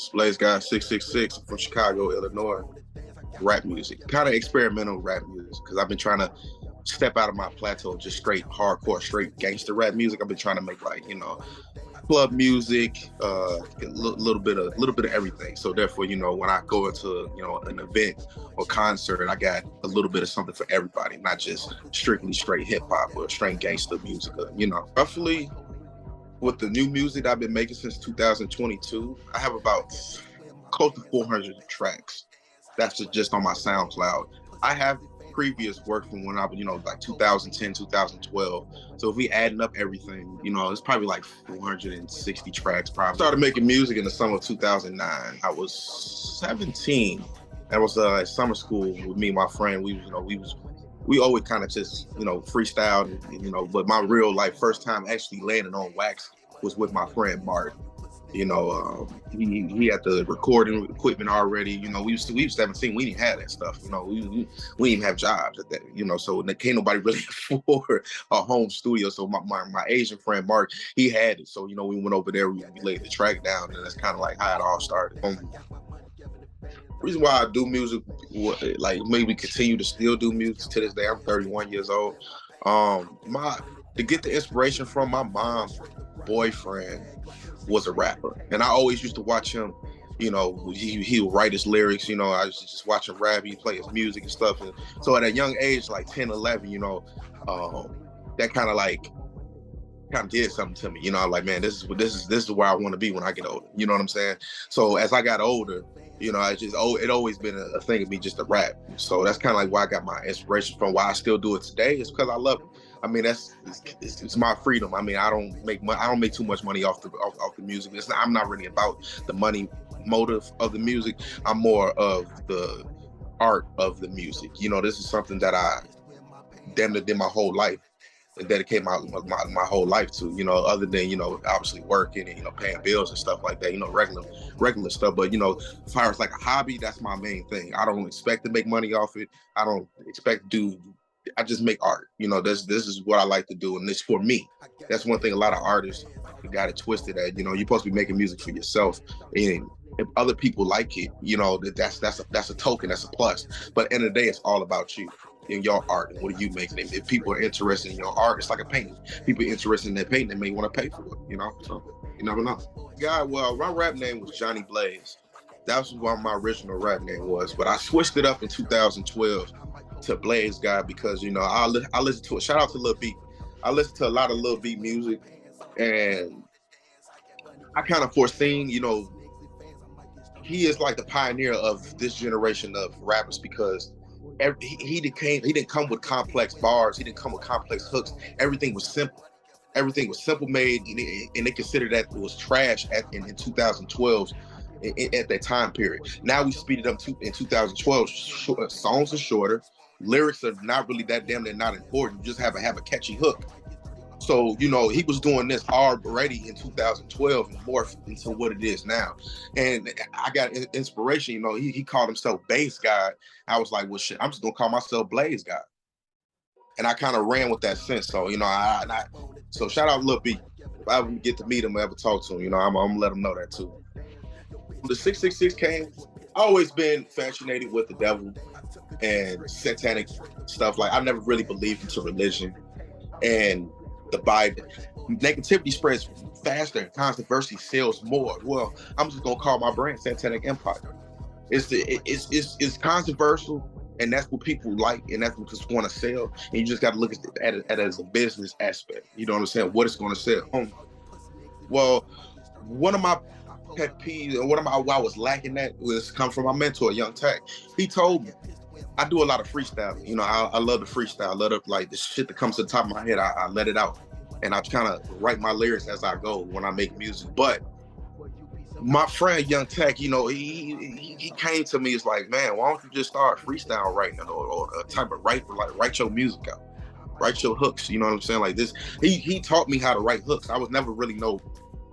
Blazegod666 from Chicago, Illinois. Rap music, kind of experimental rap music, because I've been trying to step out of my plateau of just straight hardcore, straight gangster rap music. I've been trying to make like, club music, a little bit of everything. So therefore, when I go into, an event or concert, I got a little bit of something for everybody, not just strictly straight hip hop or straight gangster music. Roughly with the new music I've been making since 2022, I have about close to 400 tracks. That's just on my SoundCloud. I have previous work from when I was, like 2010, 2012. So if we adding up everything, it's probably like 460 tracks. Probably started making music in the summer of 2009. I was 17. I was at summer school with me and my friend. We always kind of just, freestyled, but my real life first time actually landing on wax was with my friend Martin. He had the recording equipment already. We was 17. We didn't have that stuff. We didn't even have jobs at that. So can't nobody really afford a home studio. So my Asian friend Mark, he had it. So we went over there. We laid the track down, and that's kind of like how it all started. Reason why I do music, like maybe continue to still do music to this day. I'm 31 years old. To get the inspiration from my mom's boyfriend was a rapper, and I always used to watch him. He would write his lyrics. I used to just watch him rap. He'd play his music and stuff. And so at a young age, like 10, 11, that kind of did something to me. I'm like, man, this is where I want to be when I get older. You know what I'm saying? So as I got older, it always been a thing of me just to rap. So that's kind of like where I got my inspiration from. Why I still do it today is because I love it. I mean, it's my freedom. I mean, I don't make too much money off the music. I'm not really about the money motive of the music. I'm more of the art of the music. This is something that I damn near did my whole life and dedicate my whole life to. Other than obviously working and paying bills and stuff like that. Regular stuff. But as far as like a hobby, that's my main thing. I don't expect to make money off it. I don't expect to do. I just make art. This is what I like to do, and it's for me. That's one thing a lot of artists got it twisted at. You're supposed to be making music for yourself, and if other people like it, that's a token, that's a plus. But at the end of the day, it's all about you and your art and what are you making. If people are interested in your art, it's like a painting. People are interested in their painting, they may want to pay for it. So you never know. Well, my rap name was Johnny Blaze. That was what my original rap name was, but I switched it up in 2012 to Blazegod because I listen to it. Shout out to Lil B. I listen to a lot of Lil B music, and I kind of foreseen, he is like the pioneer of this generation of rappers because he didn't come with complex bars. He didn't come with complex hooks. Everything was simple. Everything was simple made, and they considered that it was trash in 2012. At that time period. Now we speeded up in 2012. Songs are shorter. Lyrics are not really that damn. They're not important. You just have a catchy hook. So he was doing this already in 2012 and morphed into what it is now. And I got inspiration. He called himself Blazegod. I was like, well, shit, I'm just gonna call myself Blazegod. And I kind of ran with that sense. So so shout out Lil B. If I ever get to meet him or ever talk to him, I'm gonna let him know that too. The 666 came, I always been fascinated with the devil and satanic stuff. Like I never really believed into religion and the Bible. Negativity spreads faster and controversy sells more. Well, I'm just gonna call my brand Satanic Empire. It's controversial, and that's what people like, and that's what just want to sell. And you just got to look at it as a business aspect. You know what I'm saying? What it's going to sell. Well, one of my pet peeves, and what I was lacking at was come from my mentor, Young Tech. He told me, I do a lot of freestyle. I love the freestyle. I love the shit that comes to the top of my head. I let it out, and I kind of write my lyrics as I go when I make music. But my friend Young Tech, he came to me. It's like, man, why don't you just start freestyle writing or a type of write your music out, write your hooks. You know what I'm saying? Like this, he taught me how to write hooks. I was never really no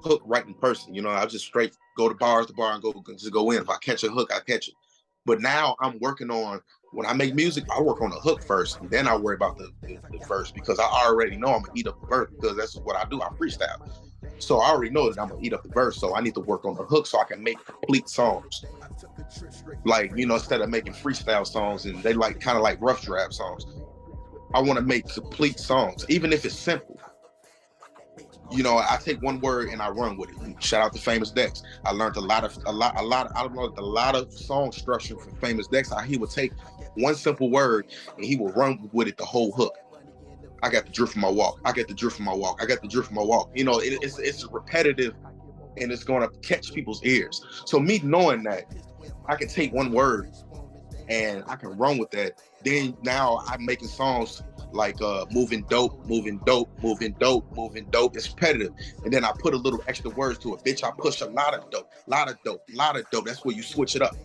hook writing person. I just straight go to bar and go in. If I catch a hook, I catch it. But now I'm working on, when I make music, I work on the hook first, and then I worry about the verse, because I already know I'm gonna eat up the verse, because that's what I do. I freestyle. So I already know that I'm gonna eat up the verse. So I need to work on the hook so I can make complete songs. Like, you know, instead of making freestyle songs and they like kind of like rough draft songs, I want to make complete songs, even if it's simple. You know, I take one word and I run with it. Shout out to Famous Dex. I learned a lot of song structure from Famous Dex. How he would take one simple word and he would run with it the whole hook. I got the drift from my walk. I got the drift from my walk. I got the drift from my walk. You know, it's repetitive and it's going to catch people's ears. So me knowing that I can take one word and I can run with that, then now I'm making songs like moving dope, moving dope, moving dope, moving dope. It's repetitive. And then I put a little extra words to it. Bitch, I push a lot of dope, lot of dope, lot of dope. That's where you switch it up.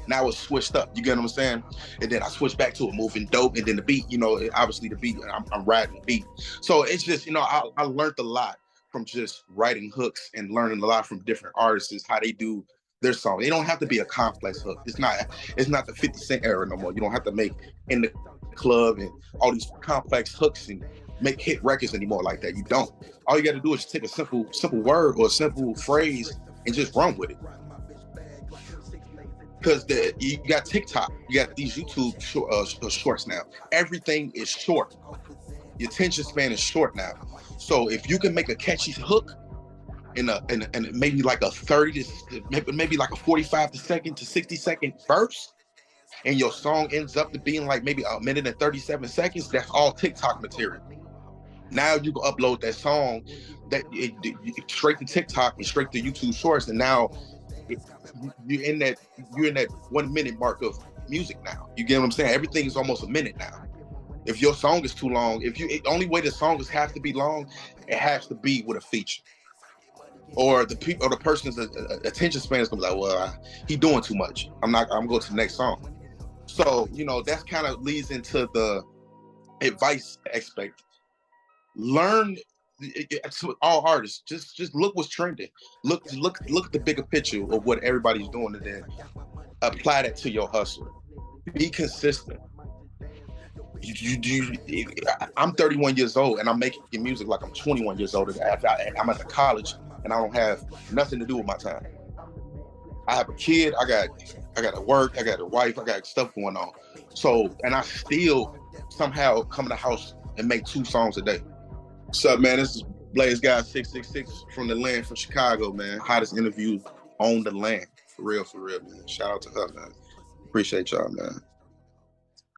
Now it's switched up. You get what I'm saying? And then I switch back to a moving dope, and then the beat, you know, obviously the beat, I'm riding the beat. So it's just, you know, I learned a lot from just writing hooks and learning a lot from different artists, how they do their song. They don't have to be a complex hook. It's not the 50 Cent era no more. You don't have to make In the Club and all these complex hooks and make hit records anymore like that. You don't. All you got to do is take a simple word or a simple phrase and just run with it. Because you got TikTok, you got these YouTube shorts now. Everything is short. Your attention span is short now. So if you can make a catchy hook in maybe like a 30 to maybe like a 45 second to 60-second verse, and your song ends up to being like maybe a minute and 37 seconds, that's all TikTok material. Now you can upload that song straight to TikTok and straight to YouTube Shorts, and now you're in that 1 minute mark of music now. You get what I'm saying? Everything is almost a minute now. If your song is too long, the only way the song has to be long, it has to be with a feature. Or the person's attention span is gonna be like, well, he doing too much. I'm going to the next song. So, you know, that's kind of leads into the advice aspect. Learn to all artists, just look what's trending. Look at the bigger picture of what everybody's doing, and then apply that to your hustle. Be consistent. I'm 31 years old and I'm making music like I'm 21 years old. I'm at the college and I don't have nothing to do with my time. I have a kid, I got to work, I got a wife, I got stuff going on. So, and I still somehow come to the house and make 2 songs a day. What's up, man? This is Blazegod666 from the land, from Chicago, man. Hottest interview on the land. For real, man. Shout out to her, man. Appreciate y'all, man.